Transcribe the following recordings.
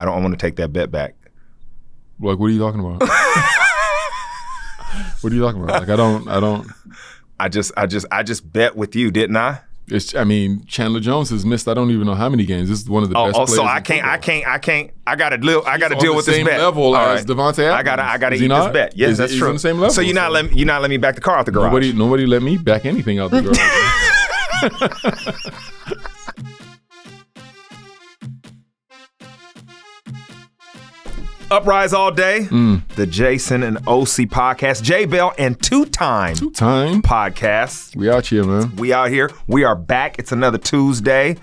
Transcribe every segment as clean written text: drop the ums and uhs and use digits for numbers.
I want to take that bet back. Like, what are you talking about? What are you talking about? Like, I don't. I just bet with you, didn't I? Chandler Jones has missed I don't even know how many games. This is one of the best players. So I gotta deal with this bet. Same level as Devontae Adams. I gotta eat this bet. Yes, that's true. On the same level. So you're not letting me back the car out the garage. Nobody let me back anything out the garage. Uprise all day. The Jason and Osi podcast. J Bell and two-time podcast. We out here, man. We out here. We are back. It's another Tuesday.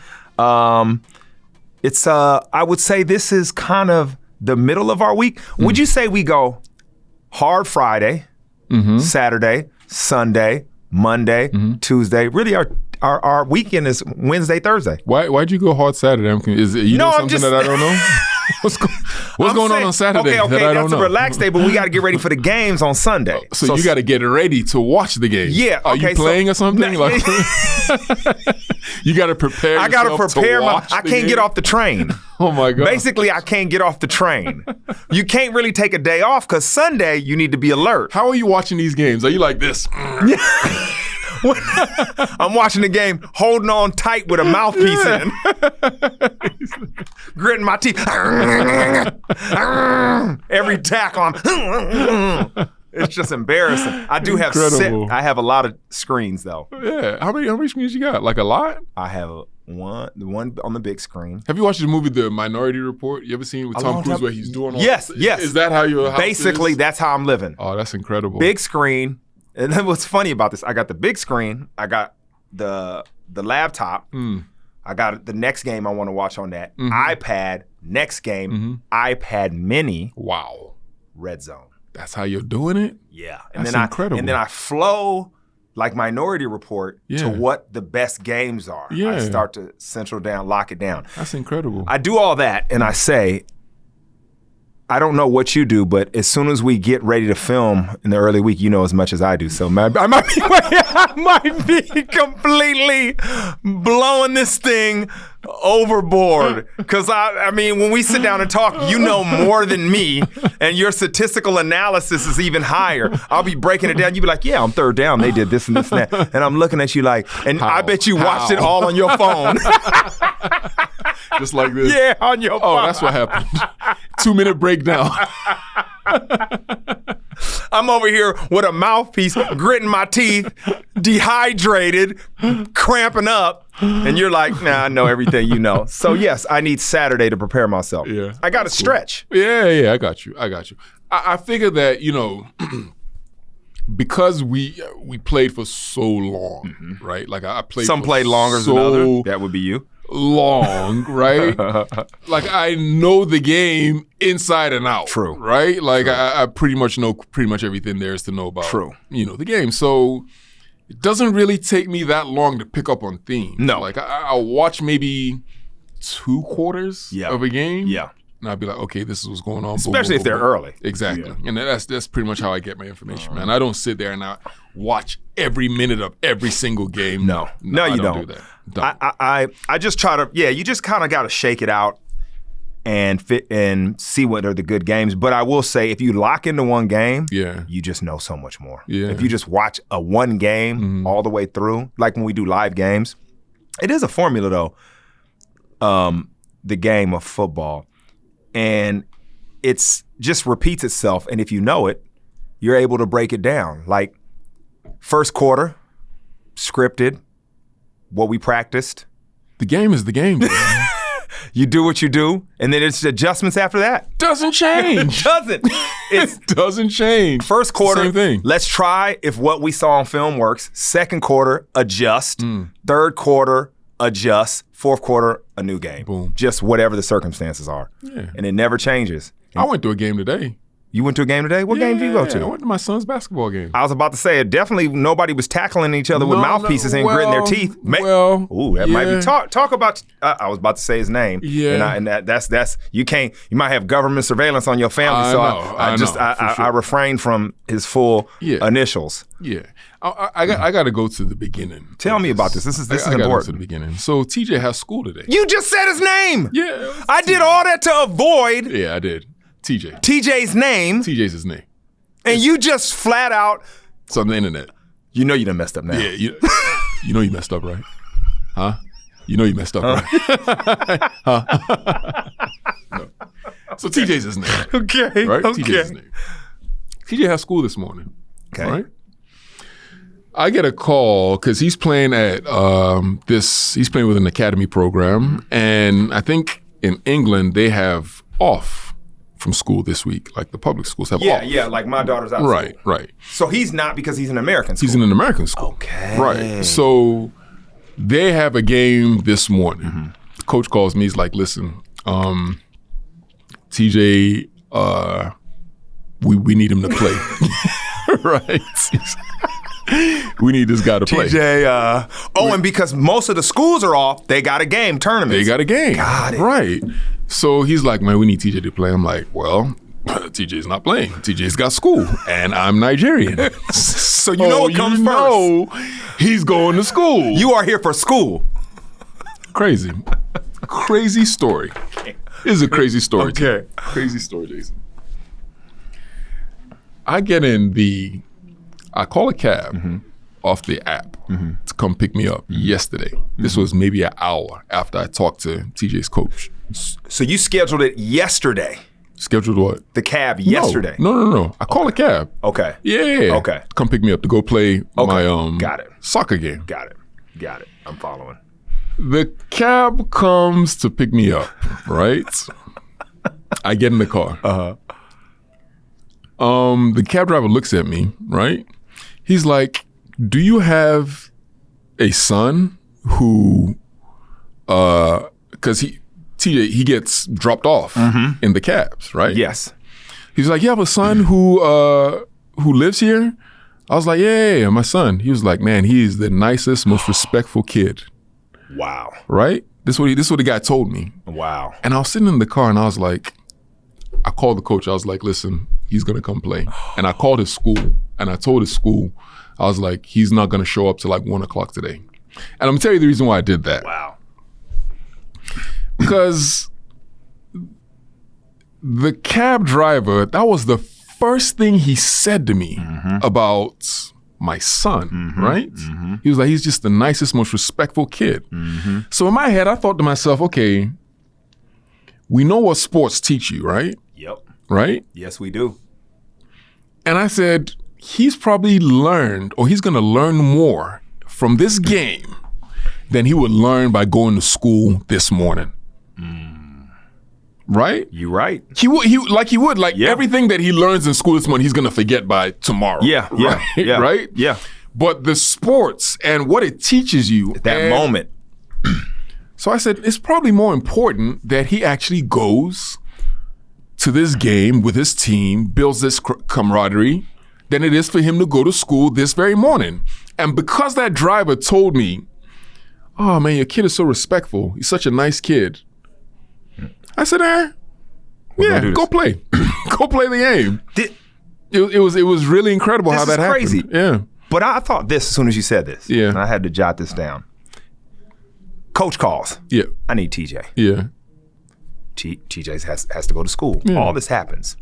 It's I would say this is kind of the middle of our week. Would you say we go hard Friday, Saturday, Sunday, Monday, Tuesday? Really, our weekend is Wednesday, Thursday. Why'd you go hard Saturday? Something that I don't know? What's going on Saturday that I don't know? That's a relaxed day, but we got to get ready for the games on Sunday. So you got to get ready to watch the game. Yeah. Are you playing or something? You got to prepare. I got to prepare. I can't get off the train. Oh my God. Basically, I can't get off the train. You can't really take a day off because Sunday you need to be alert. How are you watching these games? Are you like this? I'm watching the game, holding on tight with a mouthpiece in, gritting my teeth. Every tackle, it's just embarrassing. I do have I have a lot of screens though. Yeah, how many screens you got? Like a lot? I have the one on the big screen. Have you watched the movie The Minority Report? You ever seen it with Tom Cruise where he's doing all Yes. Is that how your house Basically, is? that's how I'm living. Oh, that's incredible. Big screen. And then what's funny about this, I got the big screen, I got the laptop, I got the next game I want to watch on that, iPad, next game, iPad mini. Wow. Red Zone. That's how you're doing it? Yeah. That's incredible. And then I flow like Minority Report to what the best games are. Yeah. I start to central down, lock it down. That's incredible. I do all that and I say, I don't know what you do, but as soon as we get ready to film in the early week, you know as much as I do. So I might be completely blowing this thing overboard. Because, I mean, when we sit down and talk, you know more than me, and your statistical analysis is even higher. I'll be breaking it down. You'll be like, yeah, on third down, they did this and this and that. And I'm looking at you like, and I bet you watched it all on your phone. Just like this? Yeah, on your phone. Oh, that's what happened. 2-minute breakdown. I'm over here with a mouthpiece, gritting my teeth, dehydrated, cramping up, and you're like, nah, I know everything you know. So yes, I need Saturday to prepare myself. Yeah, I got to stretch. Yeah, I got you. I figure that, because we played for so long, right? Like I played. Some played longer than others. That would be you. Long, right? Like I know the game inside and out. True. Right? Like I pretty much know everything there is to know about. True. The game. So it doesn't really take me that long to pick up on themes. No. Like I'll watch maybe 2 quarters of a game. Yeah. And I'll be like, okay, this is what's going on. Especially if they're early. Exactly. Yeah. And that's pretty much how I get my information, man. I don't sit there and I watch every minute of every single game. No, you don't. Do that. I just try to, you just kind of got to shake it out and fit and see what are the good games. But I will say, if you lock into one game, you just know so much more. Yeah. If you just watch one game all the way through, like when we do live games, it is a formula though, the game of football. And it's just repeats itself. And if you know it, you're able to break it down. Like first quarter, scripted, what we practiced. The game is the game. You do what you do, and then it's adjustments after that. Doesn't change. It doesn't change. First quarter, same thing. Let's try if what we saw on film works. Second quarter, adjust. Third quarter, adjust. Fourth quarter, a new game. Boom. Just whatever the circumstances are. Yeah. And it never changes. I went to a game today. You went to a game today? What game did you go to? I went to my son's basketball game. I was about to say, definitely nobody was tackling each other with mouthpieces and gritting their teeth. That might be talk about. I was about to say his name. Yeah, and that's you can't. You might have government surveillance on your family, so I refrained from his full initials. Yeah, I got to go to the beginning. Tell me about this. This is I gotta go to important. the beginning. So TJ has school today. You just said his name. Yeah. I did all that to avoid Yeah, I did. TJ. TJ's name, TJ's his name. and you just flat out. It's on the internet. You know you done messed up now. Yeah, you know you messed up, right? Huh? You know you messed up, right? Huh? No. So TJ's his name. Okay. Right? Okay. TJ's his name. TJ has school this morning. Okay. Right? I get a call because he's playing at he's playing with an academy program, and I think in England they have off from school this week, like the public schools have off. Yeah. Like my daughter's out. Right, right. So he's not because he's an American school. He's in an American school. Okay. Right. So they have a game this morning. Mm-hmm. The coach calls me. He's like, "Listen, TJ, we need him to play." Right. We need this guy to play. TJ, and because most of the schools are off, they got a game, tournament. They got a game. Got it. Right. So he's like, "Man, we need TJ to play." I'm like, "Well, TJ's not playing. TJ's got school, and I'm Nigerian." So you know what comes first. know he's going to school. You are here for school. Crazy. Crazy story. It's a crazy story. Okay. Crazy story, Jason. I call a cab off the app to come pick me up yesterday. This was maybe an hour after I talked to TJ's coach. So you scheduled it yesterday. Scheduled what? The cab yesterday. No. I call a cab. Okay. Yeah. Okay. Come pick me up to go play my Got it. soccer game. Got it. I'm following. The cab comes to pick me up, right? I get in the car. The cab driver looks at me, right? He's like, "Do you have a son who, because TJ, he gets dropped off in the cabs, right?" Yes. He's like, "You have a son who lives here?" I was like, yeah, my son. He was like, "Man, he is the nicest, most respectful kid." Wow. Right? This is what the guy told me. Wow. And I was sitting in the car and I was like, I called the coach. I was like, "Listen, he's going to come play." And I called his school and I told his school, I was like, "He's not going to show up till like 1:00 today." And I'm going to tell you the reason why I did that. Wow. Because the cab driver, that was the first thing he said to me about my son, right? He was like, "He's just the nicest, most respectful kid." So in my head, I thought to myself, okay, we know what sports teach you, right? Yep. Right? Yes, we do. And I said, he's probably learned, or he's going to learn more from this game than he would learn by going to school this morning. Right? You're right. He would. Everything that he learns in school this morning, he's going to forget by tomorrow. Yeah. Right? Right? Yeah. But the sports and what it teaches you. That moment. So I said, it's probably more important that he actually goes to this game with his team, builds this camaraderie, than it is for him to go to school this very morning. And because that driver told me, "Oh man, your kid is so respectful. He's such a nice kid," I said, yeah, go play. Go play the game. It was really incredible how that happened. Crazy. Yeah. But I thought this as soon as you said this. Yeah. And I had to jot this down. Coach calls. Yeah. I need TJ. Yeah. TJ has to go to school. Yeah. All this happens.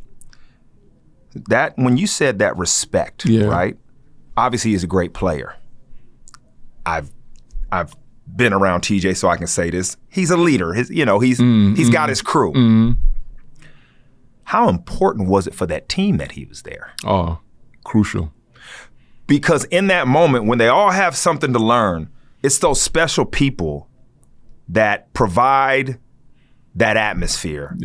That when you said that respect, right? Obviously, he's a great player. I've been around TJ, so I can say this. He's a leader. He's got his crew. How important was it for that team that he was there? Oh, crucial. Because in that moment, when they all have something to learn, it's those special people that provide that atmosphere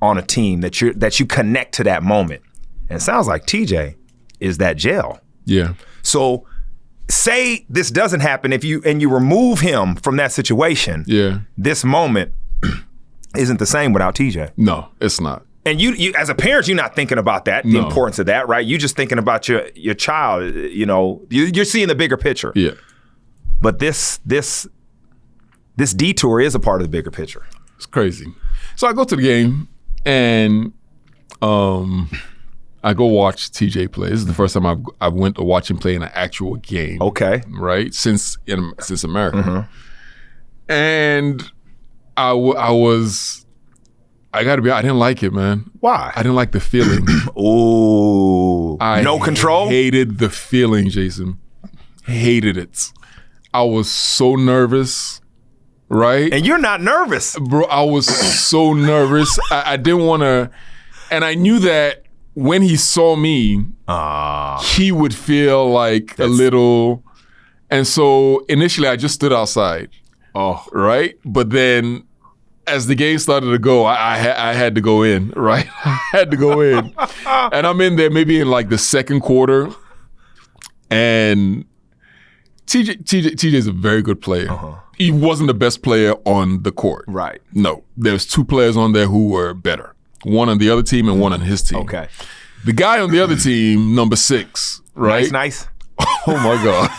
on a team that you connect to that moment. And it sounds like TJ is that gel. Yeah. So say this doesn't happen and you remove him from that situation. Yeah. This moment isn't the same without TJ. No, it's not. And you as a parent, you're not thinking about that, the importance of that, right? You're just thinking about your child, you're seeing the bigger picture. Yeah. But this detour is a part of the bigger picture. It's crazy. So I go to the game and I go watch TJ play. This is the first time I went to watch him play in an actual game. Okay. Right? Since America. Mm-hmm. And I got to be honest, I didn't like it, man. Why? I didn't like the feeling. Ooh. No control? I hated the feeling, Jason. Hated it. I was so nervous, right? And you're not nervous. Bro, I was so nervous. I didn't want to, and I knew that when he saw me, he would feel like a little, and so initially I just stood outside. Oh. Right? But then as the game started to go, I had to go in, right? I had to go in. And I'm in there maybe in like the second quarter, and TJ's a very good player. Uh-huh. He wasn't the best player on the court. Right. No. There's 2 players on there who were better. One on the other team and one on his team. Okay. The guy on the other team, number 6, right? Nice. Oh my God.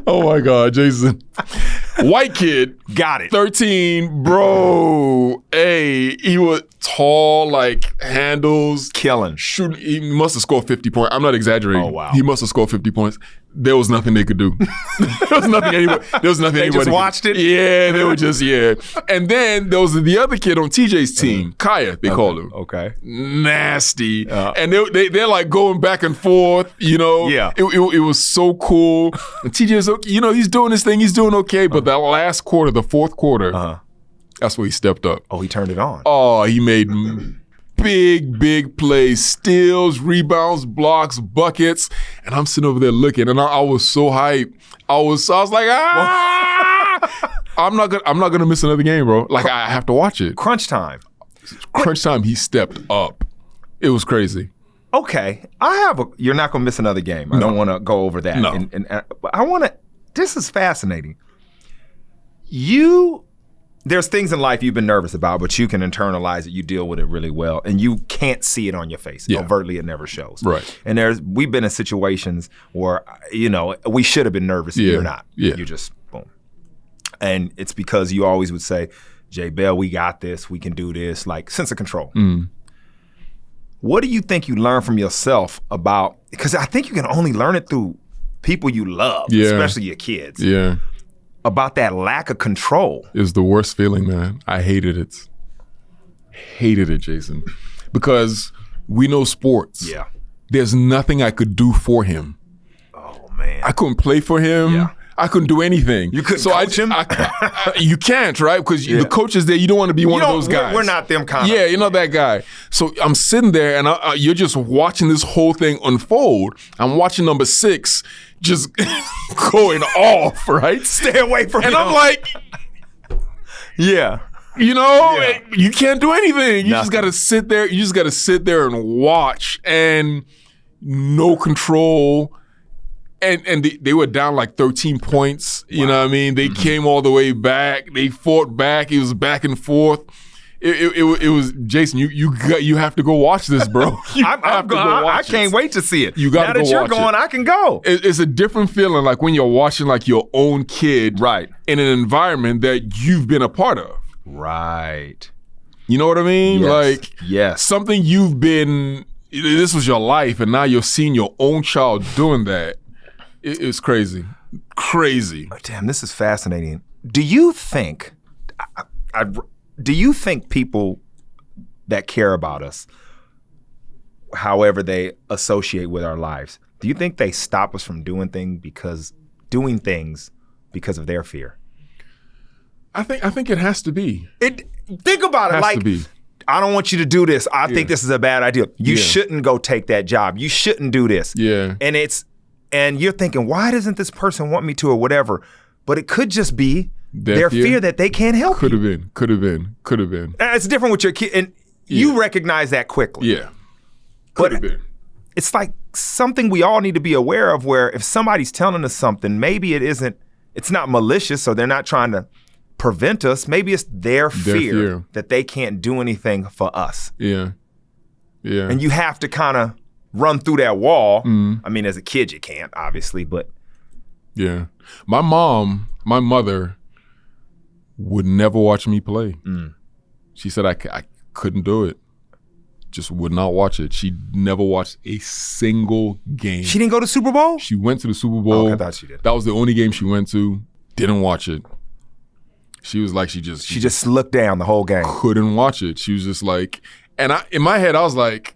Oh my God, Jason. White kid. Got it. 13, bro. Hey, he was tall, like handles. Killing. Shooting. He must have scored 50 points. I'm not exaggerating. Oh, wow. He must have scored 50 points. There was nothing they could do. There was nothing anybody. They just watched it? Yeah, they were just, yeah. And then there was the other kid on TJ's team, Kaya, they called him. Okay. Nasty. And they're like going back and forth, you know. Yeah. It was so cool. And TJ's, you know, he's doing his thing. He's doing okay. But that last quarter, the fourth quarter, that's where he stepped up. Oh, he turned it on. Oh, he made big plays, steals, rebounds, blocks, buckets, and I'm sitting over there looking, and I was so hyped. I was like, I'm not gonna miss another game, bro. Like I have to watch it. Crunch time. Crunch time. He stepped up. It was crazy. Okay, you're not gonna miss another game. I don't want to go over that. No. And I want to. This is fascinating. There's things in life you've been nervous about, but you can internalize it. You deal with it really well, and you can't see it on your face. Yeah. Overtly, it never shows. Right. And we've been in situations where, you know, we should have been nervous, and you're not. Yeah. You just, boom. And it's because you always would say, Jay Bell, we got this. We can do this. Like, sense of control. Mm. What do you think you learn from yourself about, because I think you can only learn it through people you love, especially your kids. Yeah. About that lack of control. It was the worst feeling, man. I hated it. Hated it, Jason. Because we know sports. Yeah. There's nothing I could do for him. Oh, man. I couldn't play for him. Yeah. I couldn't do anything. You couldn't coach him? You can't, right? Because the coach is there. You don't want to be one of those guys. We're not them kind of. Yeah, you're not that guy. So I'm sitting there, and you're just watching this whole thing unfold. I'm watching number 6 just going off, right? Stay away from him. And I'm like, yeah. You know, you can't do anything. You just got to sit there. You just got to sit there and watch, and no control. And they were down like 13 points. You know what I mean? They came all the way back. They fought back. It was back and forth. It was Jason. You have to go watch this, bro. I can't wait to see it. You got to go watch it. Now that you're going, I can go. It's a different feeling, like when you're watching like your own kid, right, in an environment that you've been a part of. Right. You know what I mean? Yes. Like something you've been. This was your life, and now you're seeing your own child doing that. It's crazy. Crazy. Oh, damn, this is fascinating. Do you think people that care about us, however they associate with our lives, do you think they stop us from doing things because of their fear? I think it has to be. Think about it. Has to be. I don't want you to do this. I think this is a bad idea. You shouldn't go take that job. You shouldn't do this. Yeah. And you're thinking, why doesn't this person want me to, or whatever? But it could just be their fear that they can't help Could you. Could have been. And it's different with your kid, and you recognize that quickly. Yeah. Could have been. It's like something we all need to be aware of, where if somebody's telling us something, maybe it's not malicious, so they're not trying to prevent us. Maybe it's their fear that they can't do anything for us. Yeah. Yeah. And you have to kind of run through that wall. I mean, as a kid, you can't, obviously, but. Yeah. My mother would never watch me play. She said I couldn't do it. just would not watch it. She never watched a single game. She didn't go to Super Bowl? She went to the Super Bowl. I thought she did. That was the only game she went to. Didn't watch it. She was like, she just looked down the whole game. Couldn't watch it. She was just like, and in my head, I was like,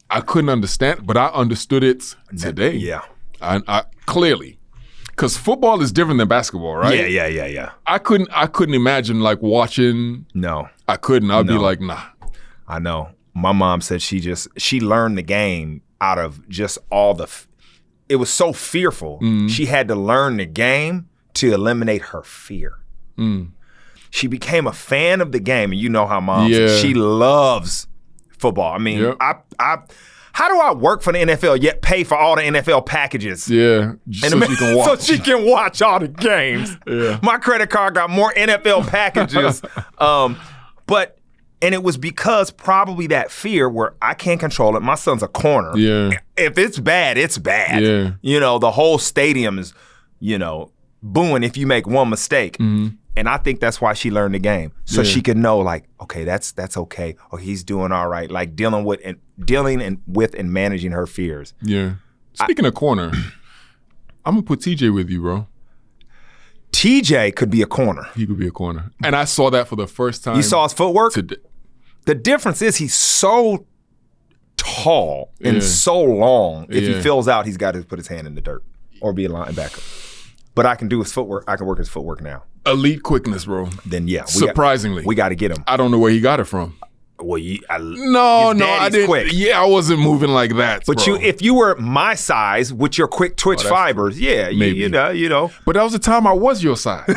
I couldn't understand, but I understood it today. Yeah. I clearly. Because football is different than basketball, right? Yeah. I couldn't imagine like watching. No. I couldn't. I'd be like, nah. I know. My mom said she learned the game out of just all it was so fearful. She had to learn the game to eliminate her fear. She became a fan of the game, and you know how mom said she loves football. I mean, how do I work for the NFL yet pay for all the NFL packages? Yeah, so she can watch. So she can watch all the games. Yeah. My credit card got more NFL packages. And it was because probably that fear where I can't control it. My son's a corner. Yeah. If it's bad, it's bad. Yeah. You know, the whole stadium is, booing if you make one mistake. And I think that's why she learned the game. So she could know, like, okay, that's okay. Or he's doing all right. Like dealing with and managing her fears. Yeah. Speaking of corner, I'm gonna put TJ with you, bro. TJ could be a corner. He could be a corner. And I saw that for the first time. You saw his footwork? Today. The difference is he's so tall and so long. If he fills out, he's got to put his hand in the dirt or be a linebacker. But I can do his footwork. I can work his footwork now. Elite quickness, bro. Then surprisingly, we got to get him. I don't know where he got it from. Well, I didn't. Quick. Yeah, I wasn't moving like that. But bro. if you were my size with your quick twitch fibers, maybe. you know. But that was the time I was your size.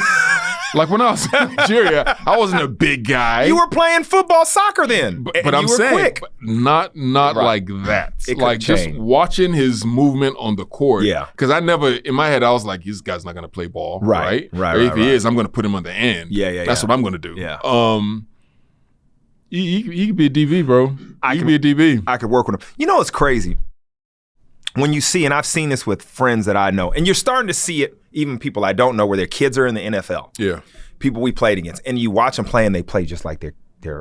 Like when I was in Nigeria, I wasn't a big guy. You were playing football, soccer then. But I'm saying, quick. not like that. It like just changed. watching his movement on the court. Yeah. Because I never, in my head, I was like, this guy's not going to play ball. Right. Or if he is, I'm going to put him on the end. Yeah. That's what I'm going to do. Yeah. He could be a DB, bro. He could be a DB. I could work with him. You know what's crazy? When you see, and I've seen this with friends that I know, and you're starting to see it, even people I don't know, where their kids are in the NFL. Yeah. People we played against, and you watch them play, and they play just like if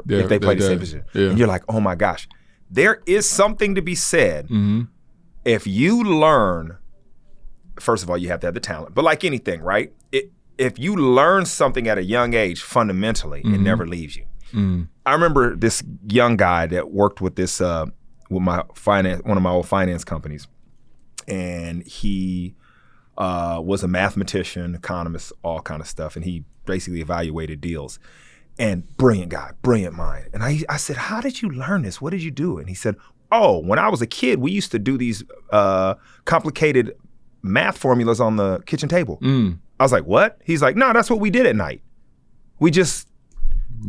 they play the same position. Yeah. And you're like, oh my gosh. There is something to be said. If you learn, first of all, you have to have the talent. But like anything, right? If you learn something at a young age, fundamentally, it never leaves you. I remember this young guy that worked with this with one of my old finance companies, and he was a mathematician, economist, all kind of stuff, and he basically evaluated deals. And brilliant guy, brilliant mind. And I said, how did you learn this? What did you do? And he said, oh, when I was a kid, we used to do these complicated math formulas on the kitchen table. I was like, what? He's like, no, that's what we did at night. We just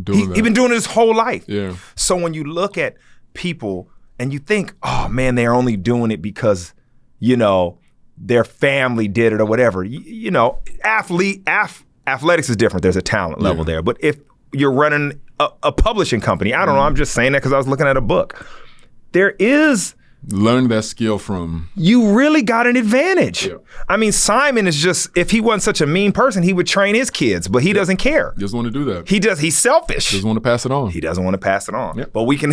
He's been doing it his whole life. Yeah. So when you look at people and you think, oh man, they're only doing it because, their family did it or whatever. Athletics is different. There's a talent level there. But if you're running a publishing company, I don't know, I'm just saying that because I was looking at a book. There is... Learn that skill from... You really got an advantage. Yeah. I mean, Simon is just, if he wasn't such a mean person, he would train his kids, but he doesn't care. He doesn't want to do that. He's selfish. He doesn't want to pass it on. He doesn't want to pass it on. Yep. But we can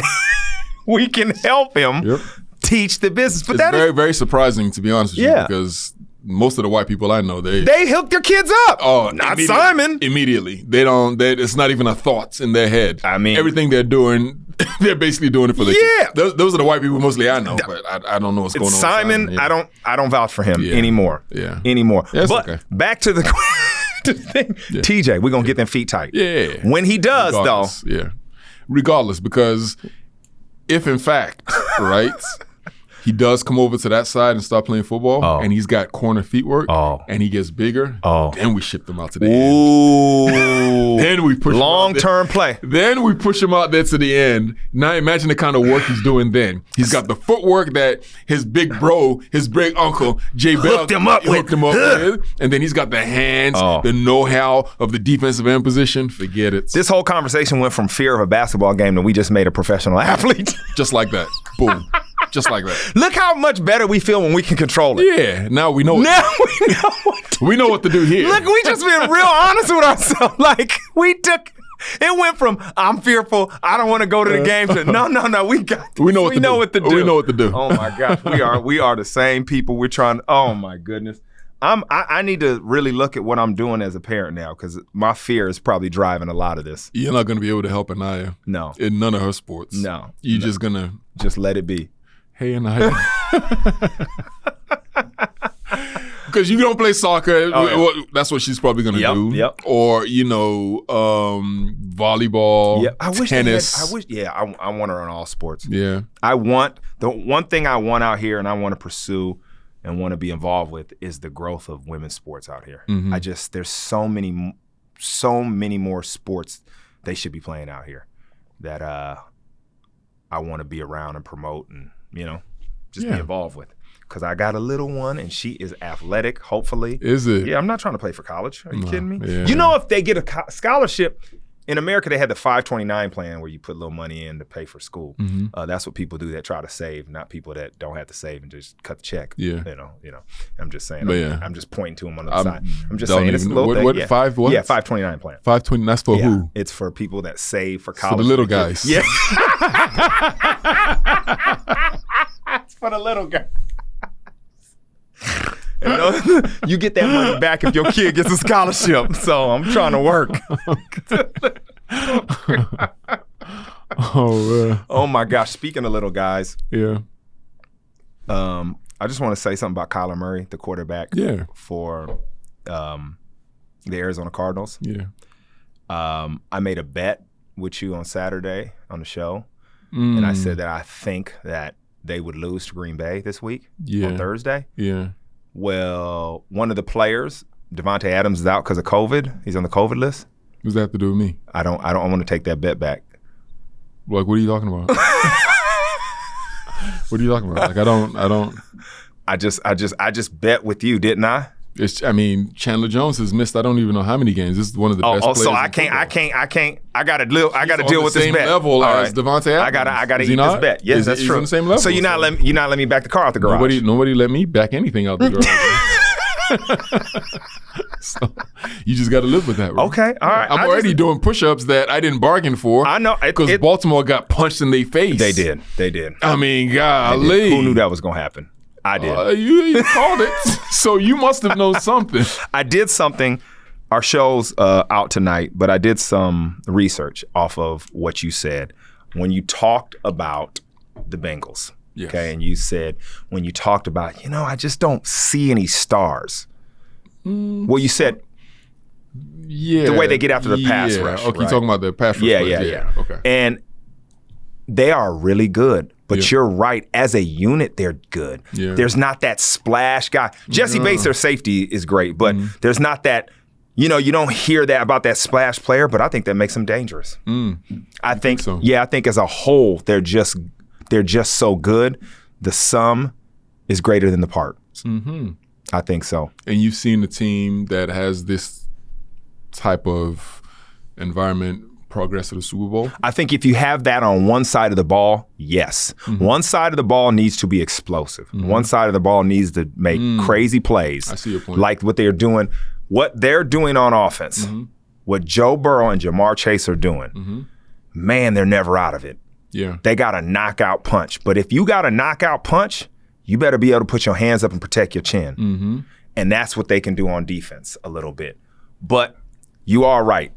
help him teach the business. But it's very, very surprising, to be honest with you, because most of the white people I know, they hook their kids up. Oh, not Simon. Immediately. It's not even a thought in their head. I mean, everything they're doing, they're basically doing it for the kids. Those are the white people mostly I know, but I don't know what's going on. Simon, with Simon. I don't vouch for him anymore. Yeah. Anymore. Yeah, but okay. Back to the thing. Yeah. TJ, we're gonna get them feet tight. Yeah. When he does, regardless, though. Yeah. Regardless, because if in fact, right, he does come over to that side and start playing football, and he's got corner feet work, and he gets bigger, then we ship him out to the end. Then we push long-term play. Then we push him out there to the end. Now imagine the kind of work he's doing then. He's got the footwork that his big uncle, Jay Bell, hooked him up with. And then he's got the hands, the know-how of the defensive end position. Forget it. This whole conversation went from fear of a basketball game to we just made a professional athlete. Just like that. Boom. Just like that. Look how much better we feel when we can control it. Yeah, now we know. We know what to do here. Look, we just been real honest with ourselves. Like we took It went from I'm fearful, I don't want to go to the game to no, we got this. We know what to do. We know what to do. Oh my gosh, we are the same people. We're trying. Oh my goodness, I need to really look at what I'm doing as a parent now because my fear is probably driving a lot of this. You're not going to be able to help Anaya. No, in none of her sports. No, you're just gonna let it be. Hey Anaya. Because you don't play soccer, that's what she's probably going to do. Yep. Or volleyball, tennis. I want her in all sports. Yeah. The one thing I want out here, and I want to pursue and want to be involved with, is the growth of women's sports out here. Mm-hmm. There's so many more sports they should be playing out here that I want to be around and promote and just be involved with. Because I got a little one, and she is athletic, hopefully. Is it? Yeah, I'm not trying to play for college. Are you kidding me? Yeah. If they get a scholarship, in America, they had the 529 plan where you put a little money in to pay for school. Mm-hmm. That's what people do that try to save, not people that don't have to save and just cut the check. Yeah. I'm just saying. I'm just pointing to them on the side. I'm just saying it's a little thing. What? 529 plan. 520, that's for who? It's for people that save for college. For the little guys. Yeah. It's for the little guys. You get that money back if your kid gets a scholarship. So I'm trying to work. Oh my gosh! Speaking of little guys, yeah. I just want to say something about Kyler Murray, the quarterback for the Arizona Cardinals. Yeah. I made a bet with you on Saturday on the show, and I said that I think that they would lose to Green Bay this week on Thursday. Yeah. Well, one of the players, Devontae Adams, is out because of COVID. He's on the COVID list. What does that have to do with me? I don't want to take that bet back. Like, what are you talking about? What are you talking about? Like, I don't. I just bet with you, didn't I? Chandler Jones has missed I don't even know how many games. This is one of the best players. So I can't. I got to deal with this bet. Same level as Devontae Adams. I got to eat this bet. Yes, that's true. On the same level. So you're not letting me back the car out the garage. Nobody let me back anything out the garage. So you just got to live with that, right? Okay, all right. I'm already doing push-ups that I didn't bargain for. I know because Baltimore got punched in their face. They did. I mean, golly, who knew that was going to happen? I did. You called it, so you must have known something. I did something. Our show's out tonight, but I did some research off of what you said when you talked about the Bengals. Yes. Okay, and you said when you talked about, I just don't see any stars. Well, you said the way they get after the pass rush. Okay, you're talking about the pass rush. Yeah. Okay. And they are really good. But you're right. As a unit, they're good. Yeah. There's not that splash guy. Jesse Bates, their safety, is great, but there's not that. You don't hear that about that splash player. But I think that makes them dangerous. I think so. Yeah, I think as a whole, they're just so good. The sum is greater than the parts. Mm-hmm. I think so. And you've seen a team that has this type of environment progress to the Super Bowl? I think if you have that on one side of the ball, yes. One side of the ball needs to be explosive. One side of the ball needs to make crazy plays. I see your point. Like what they're doing on offense, what Joe Burrow and Jamar Chase are doing, man, they're never out of it. Yeah. They got a knockout punch. But if you got a knockout punch, you better be able to put your hands up and protect your chin. And that's what they can do on defense a little bit. But you are right.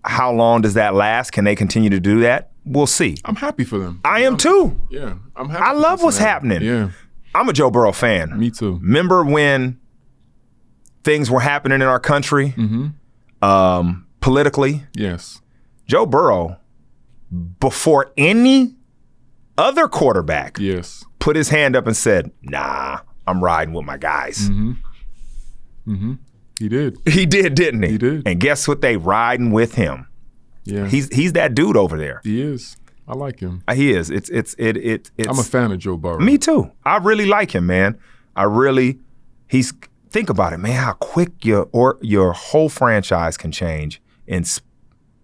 How long does that last? Can they continue to do that? We'll see. I'm happy for them. I am too. Yeah, I'm happy. I love what's happening. Yeah. I'm a Joe Burrow fan. Me too. Remember when things were happening in our country politically? Yes. Joe Burrow, before any other quarterback, put his hand up and said, nah, I'm riding with my guys. He did. He did, didn't he? He did. And guess what? They riding with him. Yeah. He's that dude over there. He is. I like him. He is. It's I'm a fan of Joe Burrow. Me too. I really like him, man. Think about it, man, how quick your whole franchise can change in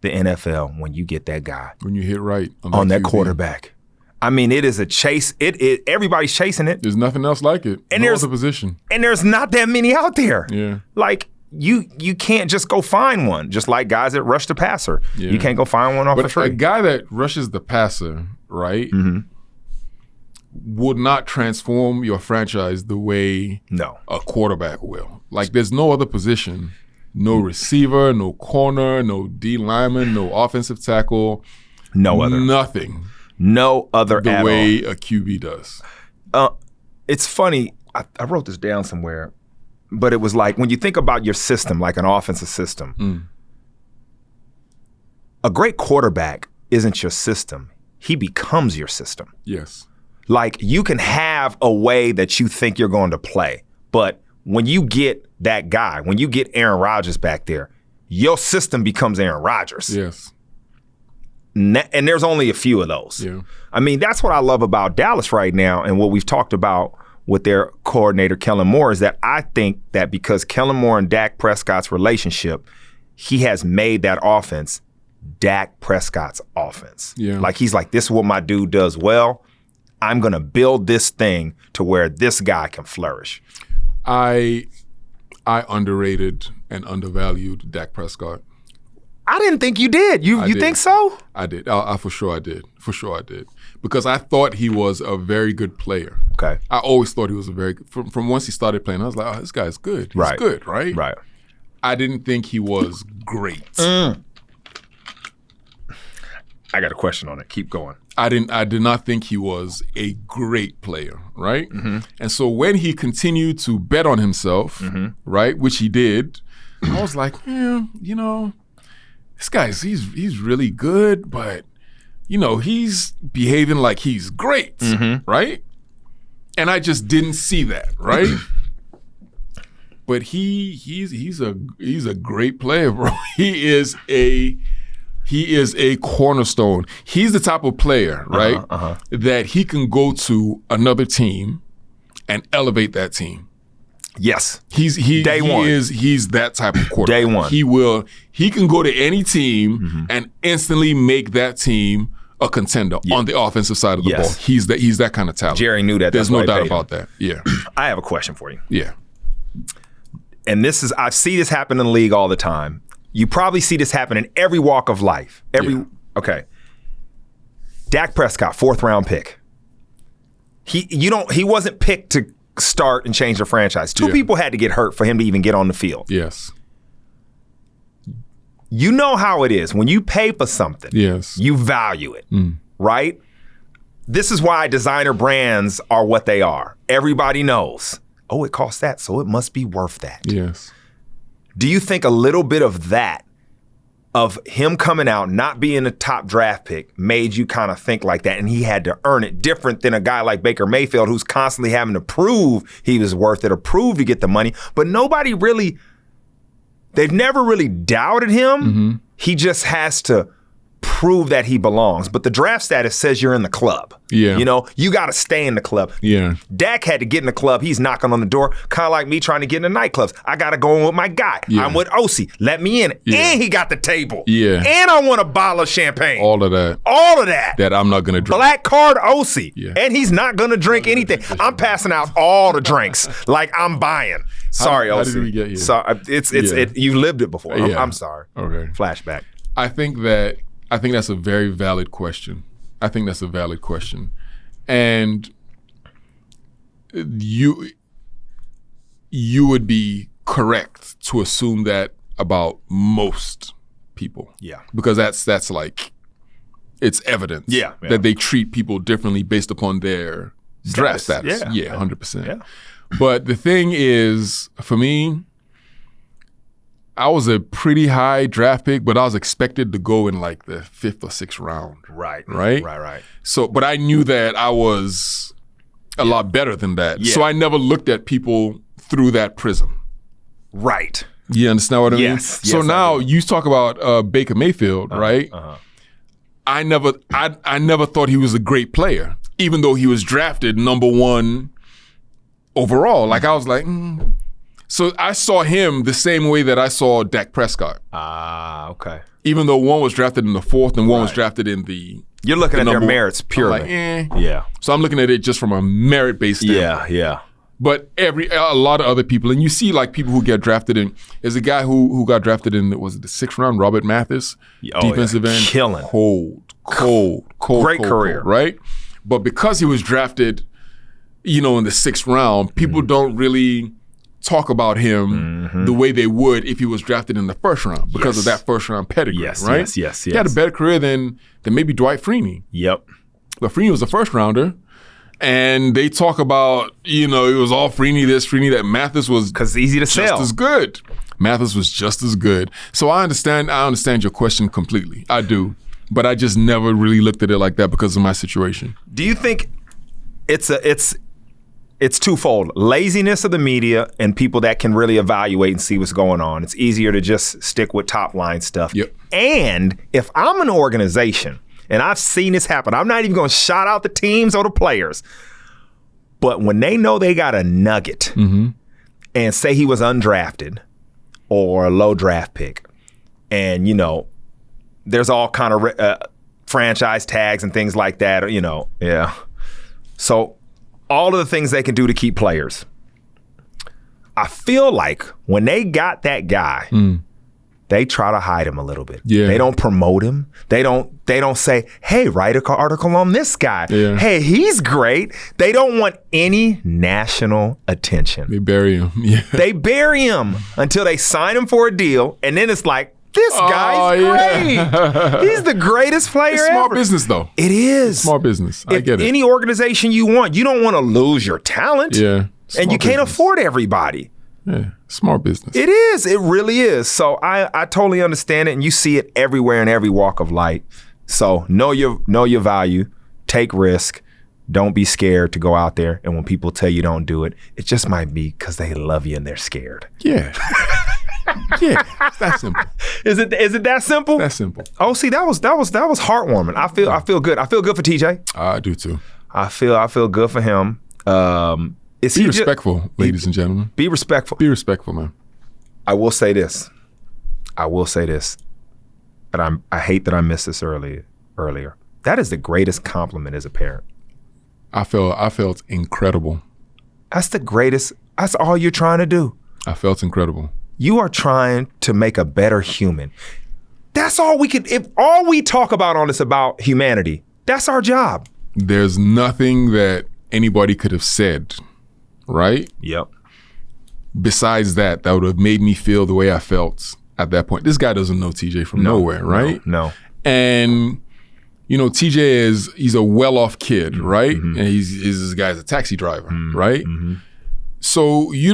the NFL when you get that guy. When you hit right on that quarterback. I mean, it is a chase. Everybody's chasing it. There's nothing else like it. And no other position. And there's not that many out there. Yeah. Like, you can't just go find one. Just like guys that rush the passer, you can't go find one off a tree. But a guy that rushes the passer, right, would not transform your franchise the way a quarterback will. Like, there's no other position, no receiver, no corner, no D lineman, no offensive tackle, nothing. No other the way a QB does. It's funny. I wrote this down somewhere, but it was like when you think about your system, like an offensive system, a great quarterback isn't your system. He becomes your system. Yes. Like, you can have a way that you think you're going to play, but when you get that guy, when you get Aaron Rodgers back there, your system becomes Aaron Rodgers. Yes. And there's only a few of those. Yeah. I mean, that's what I love about Dallas right now, and what we've talked about with their coordinator, Kellen Moore, is that I think that because Kellen Moore and Dak Prescott's relationship, he has made that offense Dak Prescott's offense. Yeah. Like, he's like, this is what my dude does well. I'm going to build this thing to where this guy can flourish. I underrated and undervalued Dak Prescott. I didn't think you did. You did. Think so? I did. For sure I did. For sure I did. Because I thought he was a very good player. Okay. I always thought he was a very good. From once he started playing, I was like, oh, this guy's good. He's good, right? Right. I didn't think he was great. I got a question on it. Keep going. I did not think he was a great player, right? And so when he continued to bet on himself, right, which he did, I was like, this guy's he's really good, but he's behaving like he's great, right? And I just didn't see that, right? But he's a great player, bro. He is a cornerstone. He's the type of player, right, that he can go to another team and elevate that team. Yes. He's that type of quarterback. Day one. He can go to any team and instantly make that team a contender on the offensive side of the ball. He's that kind of talent. Jerry knew that. There's no doubt about that. Yeah. I have a question for you. Yeah. And I see this happen in the league all the time. You probably see this happen in every walk of life. Okay. Dak Prescott, 4th round pick. He wasn't picked to start and change the franchise. Two people had to get hurt for him to even get on the field. Yes. You know how it is. When you pay for something, you value it, right? This is why designer brands are what they are. Everybody knows, oh, it costs that, so it must be worth that. Yes. Do you think a little bit of that, of him coming out, not being a top draft pick, made you kind of think like that, and he had to earn it, different than a guy like Baker Mayfield, who's constantly having to prove he was worth it or prove to get the money, but they've never really doubted him. He just has to prove that he belongs. But the draft status says you're in the club. Yeah. You got to stay in the club. Yeah. Dak had to get in the club. He's knocking on the door, kind of like me trying to get in the nightclubs. I got to go in with my guy. Yeah. I'm with Osi. Let me in. Yeah. And he got the table. Yeah. And I want a bottle of champagne. All of that. That I'm not going to drink. Black card Osi. Yeah. And he's not going to drink anything. I'm passing out all the drinks like I'm buying. Sorry, Osi. How did we get here? So you lived it before. I'm sorry. Okay. Flashback. I think that's a very valid question. And you would be correct to assume that about most people. Yeah. Because that's like, it's evident that they treat people differently based upon their draft status. Yeah, 100%. Yeah. But the thing is, for me, I was a pretty high draft pick, but I was expected to go in like the 5th or 6th round. Right. So, but I knew that I was a lot better than that. Yeah. So I never looked at people through that prism. Right. You understand what I mean? Yes. So now you talk about Baker Mayfield, right? I never thought he was a great player, even though he was drafted number 1 overall. Like, I was like, So I saw him the same way that I saw Dak Prescott. Okay. Even though one was drafted in the 4th and one was drafted in the... You're looking at their merits purely. I'm like, Yeah. So I'm looking at it just from a merit-based standpoint. Yeah. But a lot of other people, and you see like people who get drafted in. There's a guy who got drafted in, was it the 6th round? Robert Mathis, defensive end, killing, cold, great career, right? But because he was drafted, in the 6th round, people don't really talk about him the way they would if he was drafted in the 1st round because of that 1st round pedigree, right? Yes. He had a better career than maybe Dwight Freeney. Yep. But Freeney was a 1st rounder. And they talk about, it was all Freeney this, Freeney that. Mathis was because easy to sell. Just as good. Mathis was just as good. So I understand your question completely. I do. But I just never really looked at it like that because of my situation. Do you think it's twofold? Laziness of the media and people that can really evaluate and see what's going on. It's easier to just stick with top line stuff. Yep. And if I'm an organization, and I've seen this happen. I'm not even going to shout out the teams or the players. But when they know they got a nugget and say he was undrafted or a low draft pick, and, there's all kind of franchise tags and things like that, yeah. So all of the things they can do to keep players. I feel like when they got that guy, they try to hide him a little bit. Yeah. They don't promote him. They don't say, hey, write an article on this guy. Yeah. Hey, he's great. They don't want any national attention. They bury him. Yeah. They bury him until they sign him for a deal. And then it's like, this guy's great. He's the greatest player It's small ever. business, though. It is. It's small business. I get it. Any organization you want, you don't want to lose your talent. Yeah. And you can't afford everybody. Yeah, smart business. It is. It really is. So I totally understand it, and you see it everywhere in every walk of life. So know your value, take risk, don't be scared to go out there. And when people tell you don't do it, it just might be because they love you and they're scared. Yeah. Yeah, that's simple. Is it that simple? That's simple. Oh, see, that was heartwarming. I feel good. I feel good for TJ. I do too. I feel good for him. Be respectful, ladies and gentlemen. Be respectful. Be respectful, man. I will say this. And I hate that I missed this earlier. That is the greatest compliment as a parent. I felt incredible. That's the greatest. That's all you're trying to do. I felt incredible. You are trying to make a better human. That's all we could. If all we talk about on this about humanity, that's our job. There's nothing that anybody could have said, right? Yep. Besides that would have made me feel the way I felt at that point. This guy doesn't know TJ from nowhere, right? No. And TJ he's a well-off kid, right? And this guy's a taxi driver, right? So he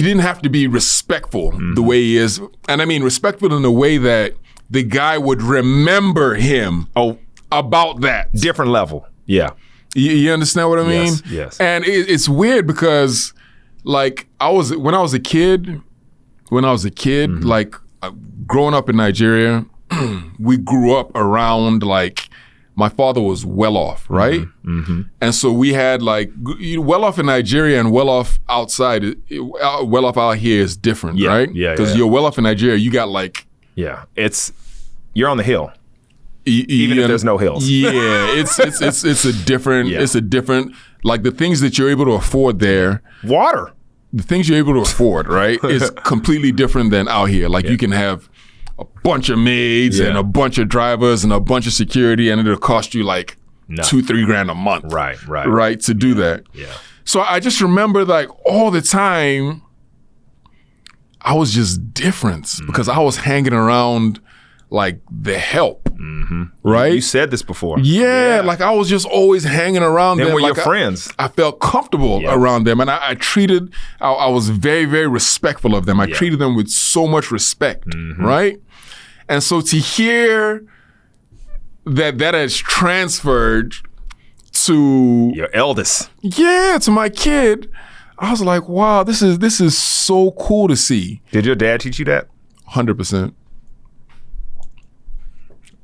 didn't have to be respectful the way he is. And I mean respectful in the way that the guy would remember him about that. Different level. Yeah. You understand what I mean? Yes. And it's weird because like when I was a kid, like growing up in Nigeria, we grew up around like my father was well off, right? And so we had like well off in Nigeria and well off outside. Well off out here is different, right? Yeah. Because you're well off in Nigeria, you got like you're on the hill. Even if there's no hills. Yeah, it's a different like the things that you're able to afford there. Water. The things you're able to afford, right, is completely different than out here. Like you can have a bunch of maids and a bunch of drivers and a bunch of security, and it'll cost you like $2-3 a month. Right, to do that. Yeah. So I just remember like all the time I was just different because I was hanging around like the help. Right? You said this before. Yeah, like I was just always hanging around them. They were like your friends. I felt comfortable around them, and I was very, very respectful of them. I treated them with so much respect, right? And so to hear that has transferred to your eldest, to my kid, I was like, wow, this is so cool to see. Did your dad teach you that? 100%.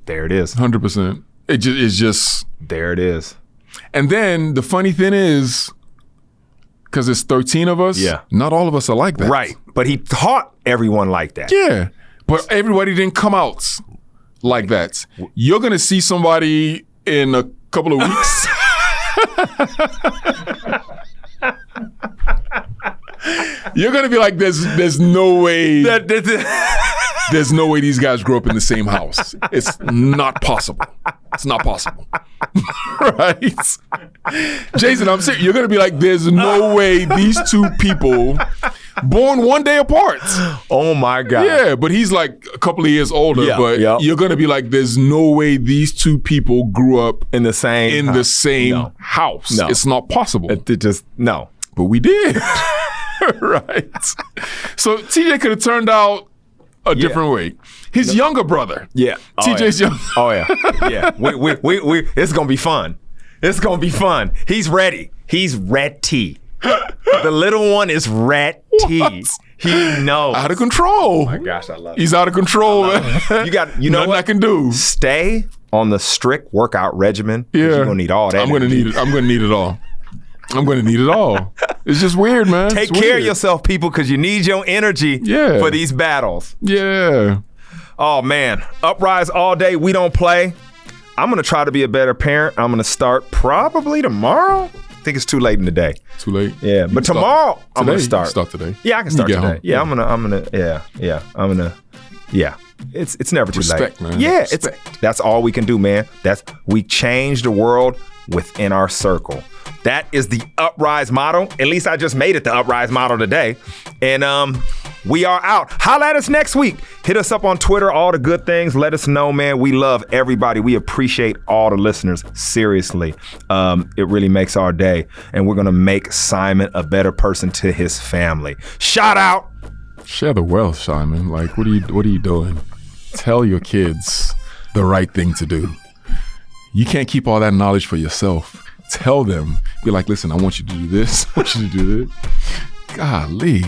There it is. 100%. It's just there it is. And then the funny thing is, because there's 13 of us, not all of us are like that. Right. But he taught everyone like that. Yeah. But everybody didn't come out like that. You're going to see somebody in a couple of weeks You're gonna be like, there's no way. There's no way these guys grew up in the same house. It's not possible. It's not possible. Right? Jason, I'm serious. You're going to be like, there's no way these two people born one day apart. Oh, my God. Yeah, but he's like a couple of years older. But you're going to be like, there's no way these two people grew up in the same house. No. It's not possible. It just, no. But we did. Right? So TJ could have turned out a different way. His younger brother. Yeah. TJ's young. Oh, yeah. Yeah. We it's going to be fun. It's going to be fun. He's ready. He's ready. The little one is ready. What? He knows. Out of control. Oh, my gosh, I love it. He's out of control, man. You know nothing what I can do. Stay on the strict workout regimen. Yeah. You're going to need all that. I'm going to need it. I'm going to need it all. I'm going to need it all. It's just weird, man. Take care of yourself, people, because you need your energy for these battles. Yeah. Oh, man. Uprise all day. We don't play. I'm going to try to be a better parent. I'm going to start probably tomorrow. I think it's too late in the day. Too late? Yeah. But tomorrow, I'm going to start. Start today. Yeah, I can start today. Home. Yeah, I'm going to, It's never too Respect, late. Man. Yeah, Respect. That's all we can do, man. We change the world within our circle. That is the Uprise motto. At least I just made it the Uprise motto today. And we are out. Holla at us next week. Hit us up on Twitter, all the good things. Let us know, man. We love everybody. We appreciate all the listeners. Seriously. It really makes our day. And we're going to make Simon a better person to his family. Shout out. Share the wealth, Simon. Like, what are you doing? Tell your kids the right thing to do. You can't keep all that knowledge for yourself. Tell them. Be like, listen, I want you to do this. I want you to do this. Golly.